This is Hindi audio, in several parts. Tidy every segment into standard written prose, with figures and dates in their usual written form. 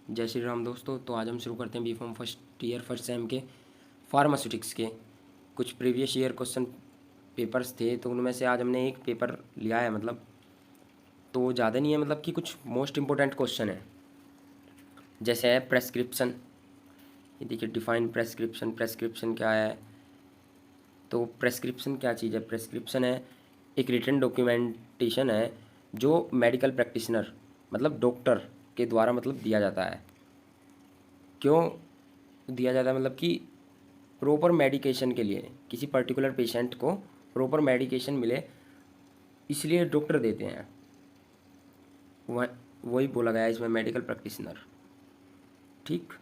जय श्री राम दोस्तों। तो आज हम शुरू करते हैं B.Pharm first year first sem के फार्मास्यूटिक्स के कुछ प्रीवियस ईयर क्वेश्चन पेपर्स थे, तो उनमें से आज हमने एक पेपर लिया है। मतलब तो ज़्यादा नहीं है, मतलब कि कुछ मोस्ट इम्पोर्टेंट क्वेश्चन है। जैसे है प्रेस्क्रिप्शन। ये देखिए, डिफाइन प्रेस्क्रिप्शन। प्रेस्क्रिप्शन क्या है? तो प्रेस्क्रिप्शन क्या चीज़ है? प्रेस्क्रिप्शन है एक रिटन डॉक्यूमेंटेशन है जो मेडिकल प्रैक्टिशनर मतलब डॉक्टर के द्वारा मतलब दिया जाता है। क्यों दिया जाता है? मतलब कि प्रॉपर मेडिकेशन के लिए, किसी पर्टिकुलर पेशेंट को प्रॉपर मेडिकेशन मिले, इसलिए डॉक्टर देते हैं। वह वही बोला गया है इसमें, मेडिकल प्रैक्टिशनर। ठीक।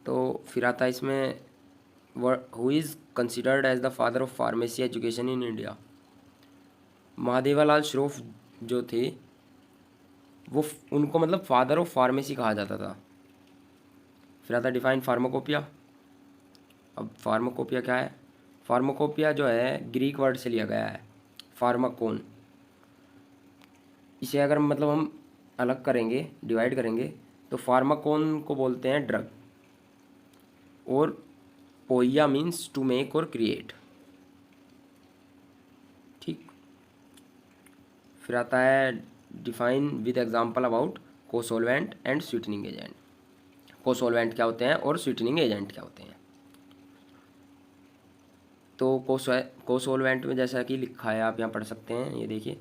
तो फिर आता है इसमें who is considered as the father of pharmacy education in India. Mahadevalal Shroff जो थे वो उनको मतलब फादर ऑफ फार्मेसी कहा जाता था। फिर आता है डिफाइन फार्माकोपिया। अब फार्माकोपिया क्या है? फार्माकोपिया जो है ग्रीक वर्ड से लिया गया है, फार्माकोन। इसे अगर मतलब हम अलग करेंगे, डिवाइड करेंगे, तो फार्माकोन को बोलते हैं ड्रग, और पोइया मीन्स टू मेक और क्रिएट। ठीक। फिर आता है define with example about cosolvent and sweetening agent. Cosolvent क्या होते हैं और स्वीटनिंग एजेंट क्या होते हैं? तो कोसोल्वेंट में जैसा कि लिखा है, आप यहाँ पढ़ सकते हैं, ये देखिए।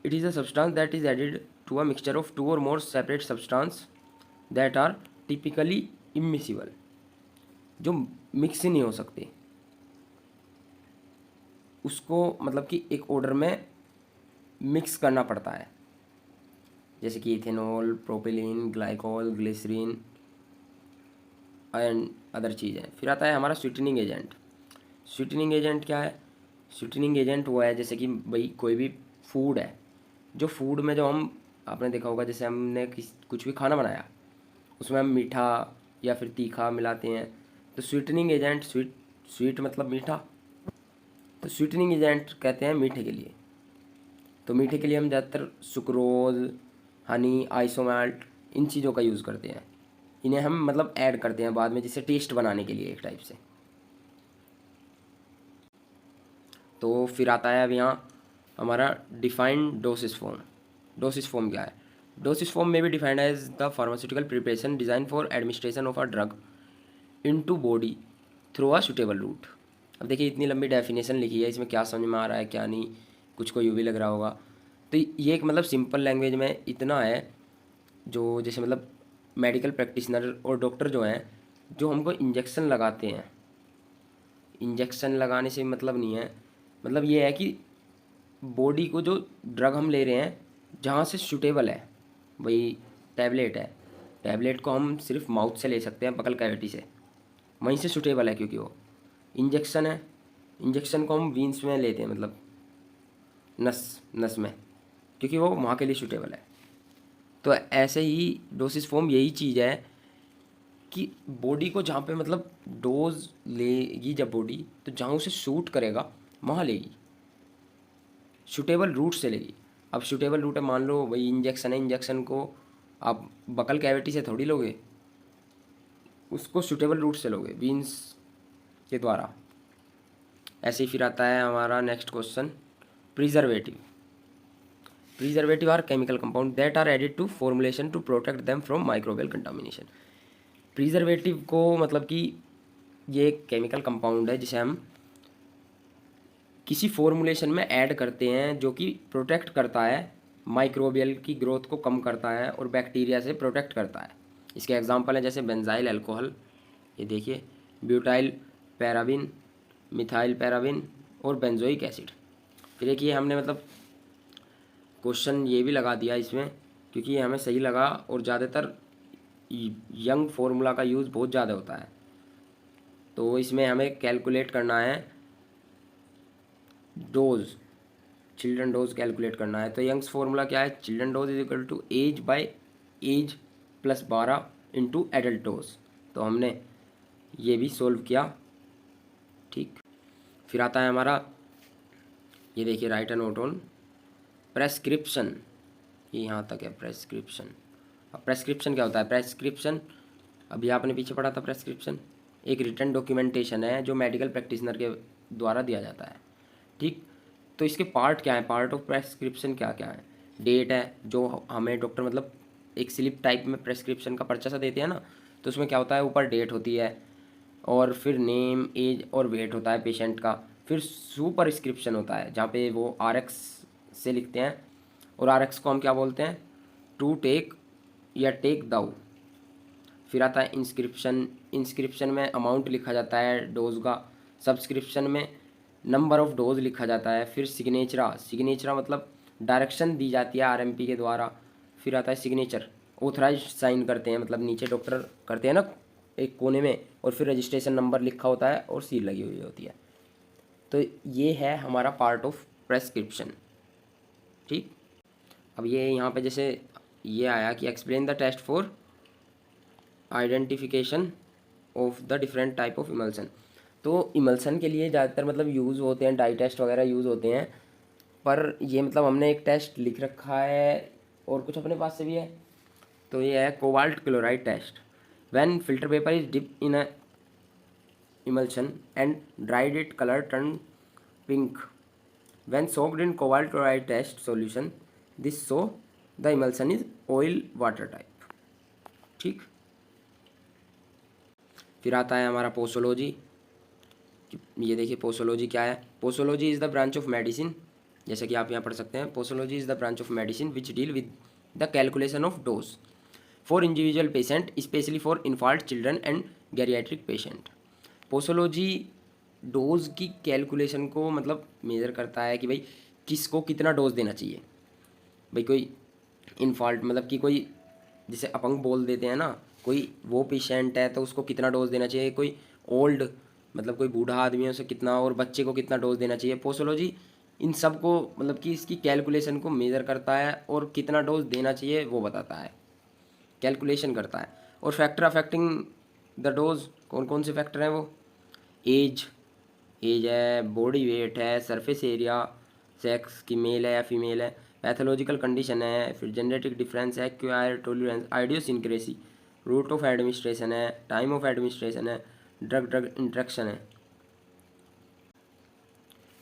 It is a substance that is added to a mixture of two or more separate substance that are typically immiscible. जो मिक्स ही नहीं हो सकते, उसको मतलब कि एक ऑर्डर में मिक्स करना पड़ता है। जैसे कि ethanol, propylene, glycol, glycerin and other चीज़ें। फिर आता है हमारा स्वीटनिंग एजेंट। स्वीटनिंग एजेंट क्या है? स्वीटनिंग एजेंट वो है, जैसे कि भाई कोई भी फूड है, जो फूड में जो हम, आपने देखा होगा, जैसे हमने कुछ भी खाना बनाया, उसमें हम मीठा या फिर तीखा मिलाते हैं, तो स्वीटनिंग एजेंट, स्वीट मतलब मीठा, तो स्वीटनिंग एजेंट कहते हैं मीठे के लिए। तो मीठे के लिए हम ज़्यादातर सुक्रोज, हनी, आइसोमाल्ट, इन चीज़ों का यूज़ करते हैं। इन्हें हम मतलब ऐड करते हैं बाद में, जिसे टेस्ट बनाने के लिए एक टाइप से। तो फिर आता है अब यहाँ हमारा defined dosage form. Dosage form क्या है? डोसिस फॉर्म में भी defined as the pharmaceutical preparation design for administration of a drug into body through a suitable route. अब देखिए, इतनी लंबी डेफिनेशन लिखी है, इसमें क्या समझ में आ रहा है क्या नहीं, कुछ को यूँ भी लग रहा होगा। तो ये एक मतलब सिंपल लैंग्वेज में इतना है, जो जैसे मतलब मेडिकल प्रैक्टिशनर और डॉक्टर जो हैं, जो हमको इंजेक्शन लगाते हैं, इंजेक्शन लगाने से मतलब नहीं है, मतलब ये है कि बॉडी को जो ड्रग हम ले रहे हैं जहाँ से सूटेबल है, वही टैबलेट है, टैबलेट को हम सिर्फ माउथ से ले सकते हैं, बकल कैविटी से, वहीं से सूटेबल है। क्योंकि वो इंजेक्शन है, इंजेक्शन को हम वीन्स में लेते हैं, मतलब नस नस में, क्योंकि वो वहाँ के लिए सूटेबल है। तो ऐसे ही डोसिस फॉर्म यही चीज़ है कि बॉडी को जहाँ पे मतलब डोज लेगी जब बॉडी, तो जहाँ उसे सूट करेगा वहाँ लेगी, सूटेबल रूट से लेगी। अब सूटेबल रूट है, मान लो वही इंजेक्शन है, इंजेक्शन को आप बकल कैविटी से थोड़ी लोगे, उसको सूटेबल रूट से लोगे, वीन्स के द्वारा। ऐसे ही फिर आता है हमारा next question, preservative. Preservative are chemical compound that are added to formulation to protect them from microbial contamination. Preservative को मतलब कि ये एक केमिकल कंपाउंड है जिसे हम किसी फॉर्मुलेशन में ऐड करते हैं, जो कि प्रोटेक्ट करता है, माइक्रोबियल की ग्रोथ को कम करता है और बैक्टीरिया से प्रोटेक्ट करता है। इसके एग्जांपल हैं जैसे बेंजाइल अल्कोहल, ये देखिए, ब्यूटाइल पैराबिन, मिथाइल पैराबिन और बेंजोइक एसिड। फिर एक ये हमने मतलब क्वेश्चन ये भी लगा दिया इसमें, क्योंकि ये हमें सही लगा, और ज़्यादातर यंग फार्मूला का यूज़ बहुत ज़्यादा होता है, तो इसमें हमें कैलकुलेट करना है डोज, चिल्ड्रन डोज कैलकुलेट करना है। तो यंग्स फार्मूला क्या है? Children dose is equal to age by age plus 12 into adult dose. तो हमने ये भी सोल्व किया। ठीक। फिर आता है हमारा, ये देखिए, right a note on prescription. ये यहाँ तक है प्रेस्क्रिप्शन। अब प्रेस्क्रिप्शन क्या होता है? प्रेस्क्रिप्शन अभी आपने पीछे पढ़ा था। प्रेस्क्रिप्शन एक रिटन डॉक्यूमेंटेशन है जो मेडिकल प्रैक्टिशनर के द्वारा दिया जाता है, ठीक। तो इसके पार्ट क्या है? पार्ट ऑफ प्रेस्क्रिप्शन क्या क्या है? डेट है, जो हमें डॉक्टर मतलब एक स्लिप टाइप में प्रेस्क्रिप्शन का पर्चा सा देते हैं ना, तो उसमें क्या होता है, ऊपर डेट होती है और फिर नेम, एज और वेट होता है पेशेंट का। फिर सुपरस्क्रिप्शन होता है जहाँ पे वो आरएक्स से लिखते हैं, और आरएक्स को हम क्या बोलते हैं? टू टेक या टेक दाउ। फिर आता है इंस्क्रिप्शन। इंस्क्रिप्शन में अमाउंट लिखा जाता है डोज का। सब्सक्रिप्शन में नंबर ऑफ डोज लिखा जाता है। फिर सिग्नेचरा। सिग्नेचरा मतलब डायरेक्शन दी जाती है आरएमपी के द्वारा। फिर आता है सिग्नेचर, ऑथराइज साइन करते हैं, मतलब नीचे डॉक्टर करते हैं ना एक कोने में, और फिर रजिस्ट्रेशन नंबर लिखा होता है और सील लगी हुई होती है। तो ये है हमारा पार्ट ऑफ प्रेस्क्रिप्शन, ठीक। अब ये यहाँ पे जैसे ये आया कि explain the test for identification of the different type of emulsion. तो इमल्सन के लिए ज़्यादातर मतलब यूज़ होते हैं, डाई टेस्ट वगैरह यूज़ होते हैं, पर ये मतलब हमने एक टेस्ट लिख रखा है और कुछ अपने पास से भी है। तो ये है cobalt chloride test. When filter paper is dip in a emulsion and dried, it color turned pink. When soaked in cobalt chloride test solution, this show the emulsion is oil water type, ठीक। फिर आता है हमारा पोसोलॉजी। ये देखिए पोसोलॉजी क्या है? Posology is the branch of medicine, जैसे कि आप यहाँ पढ़ सकते हैं, posology is the branch of medicine which deal with the calculation of dose for individual patient, especially for infant children and geriatric patient. Posology dose की कैलकुलेशन को मतलब मेज़र करता है कि भाई किसको कितना डोज देना चाहिए। भाई कोई इन्फाल्ट मतलब कि कोई जिसे अपंग बोल देते हैं ना, कोई वो पेशेंट है तो उसको कितना डोज देना चाहिए, कोई ओल्ड मतलब कोई बूढ़ा आदमी है उसे कितना, और बच्चे को कितना डोज देना चाहिए। पोसोलॉजी इन सब को मतलब कि इसकी कैलकुलेशन को मेज़र करता है और कितना डोज देना चाहिए वो बताता है, कैलकुलेशन करता है। और फैक्टर अफेक्टिंग द डोज, कौन कौन से फैक्टर हैं वो? एज, एज है, बॉडी वेट है, सरफेस एरिया, सेक्स की मेल है या फीमेल है, पैथोलॉजिकल कंडीशन है, फिर जेनेटिक डिफरेंस है, acquire tolerance, idiosyncrasy, route of administration है, टाइम ऑफ एडमिनिस्ट्रेशन है, ड्रग ड्रग इंट्रैक्शन है।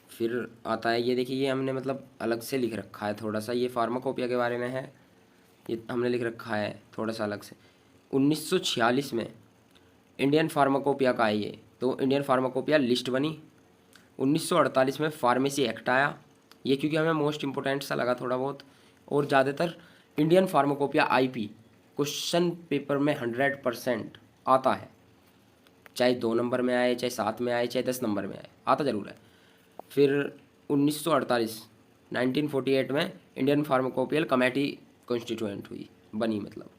फिर आता है ये देखिए, ये हमने मतलब अलग से लिख रखा है थोड़ा सा, ये फार्माकोपिया के बारे में है, ये हमने लिख रखा है थोड़ा सा अलग से। 1946 में इंडियन फार्माकोपिया का है ये, तो इंडियन फार्माकोपिया लिस्ट बनी। 1948 में फार्मेसी एक्ट आया, ये क्योंकि हमें मोस्ट इम्पोर्टेंट सा लगा थोड़ा बहुत। और ज़्यादातर Indian pharmacopoeia IP question paper में 100% आता है, चाहे 2 नंबर में आए, चाहे 7 में आए, चाहे 10 नंबर में आए, आता ज़रूर है। फिर 1948 में इंडियन फार्माकोपियल कमेटी कॉन्स्टिट्यूएंट हुई, बनी मतलब।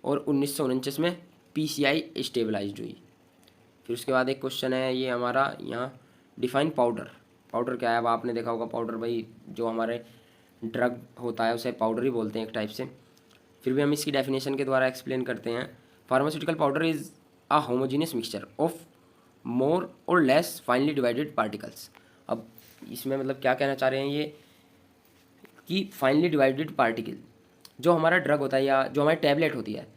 और 1949 में पीसीआई स्टेबलाइज्ड हुई। फिर उसके बाद एक क्वेश्चन है ये हमारा यहाँ, डिफाइन पाउडर। पाउडर क्या है? अब आपने देखा होगा पाउडर, भाई जो हमारे ड्रग होता है उसे पाउडर ही बोलते हैं एक टाइप से। फिर भी हम इसकी डेफिनेशन के द्वारा एक्सप्लेन करते हैं। Pharmaceutical powder is a homogeneous mixture of more और लेस फाइनली डिवाइडेड पार्टिकल्स। अब इसमें मतलब क्या कहना चाह रहे हैं ये कि फाइनली डिवाइडेड पार्टिकल जो हमारा ड्रग होता है या जो हमारी टैबलेट होती है,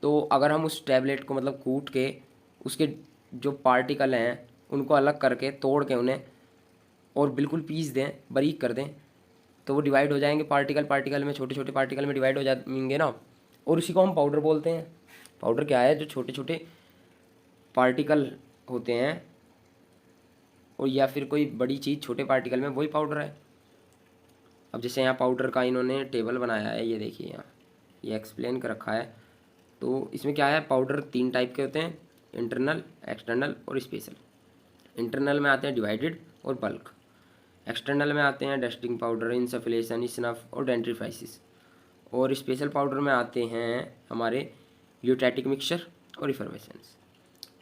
तो अगर हम उस टैबलेट को मतलब कूट के उसके जो पार्टिकल हैं उनको अलग करके तोड़ के उन्हें और बिल्कुल पीस दें, बारीक कर दें, तो वो डिवाइड हो जाएंगे पार्टिकल पार्टिकल में, छोटे छोटे पार्टिकल में डिवाइड हो जाएंगे ना, और उसी को हम पाउडर बोलते हैं। पाउडर क्या है? जो छोटे छोटे पार्टिकल होते हैं और या फिर कोई बड़ी चीज़ छोटे पार्टिकल में, वही पाउडर है। अब जैसे यहाँ पाउडर का इन्होंने टेबल बनाया है, ये देखिए यहाँ ये एक्सप्लेन कर रखा है। तो इसमें क्या है, पाउडर 3 टाइप के होते हैं, इंटरनल, एक्सटर्नल और स्पेशल। इंटरनल में आते हैं डिवाइडेड और बल्क। एक्सटर्नल में आते हैं डस्टिंग पाउडर, इंसफिलेशन, स्नफ और डेंट्रीफाइसिस। और स्पेशल पाउडर में आते हैं हमारे यूटैटिक मिक्सचर और इफर्वेसेंस।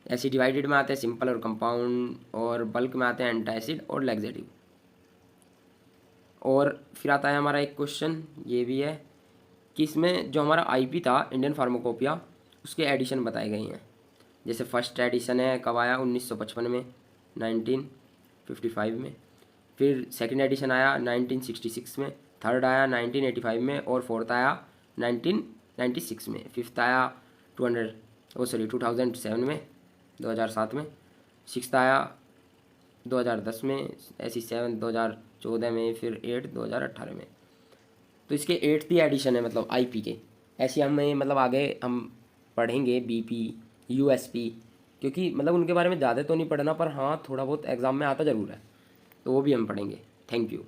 ऐसे डिवाइडेड में आते हैं सिंपल और कंपाउंड, और बल्क में आते हैं एंटासिड और लैक्सेटिव। और फिर आता है हमारा एक क्वेश्चन ये भी है कि इसमें जो हमारा आईपी था इंडियन फार्माकोपिया, उसके एडिशन बताए गए हैं। जैसे फर्स्ट एडिशन है कब आया? 1955 में, 1955 में। फिर सेकंड एडिशन आया 1966 में, थर्ड आया 1985 में, और फोर्थ आया 1996 में। फिफ्थ आया 2007 में, 2007 में। सिक्स्थ आया 2010 में, ऐसी 7 2014 में, फिर 8 2018 में। तो इसके 8th एडिशन है मतलब आईपी के। ऐसे हमें मतलब आगे हम पढ़ेंगे बीपी, यूएसपी, क्योंकि मतलब उनके बारे में ज़्यादा तो नहीं पढ़ना, पर हाँ थोड़ा बहुत एग्ज़ाम में आता ज़रूर है, तो वो भी हम पढ़ेंगे। Thank you.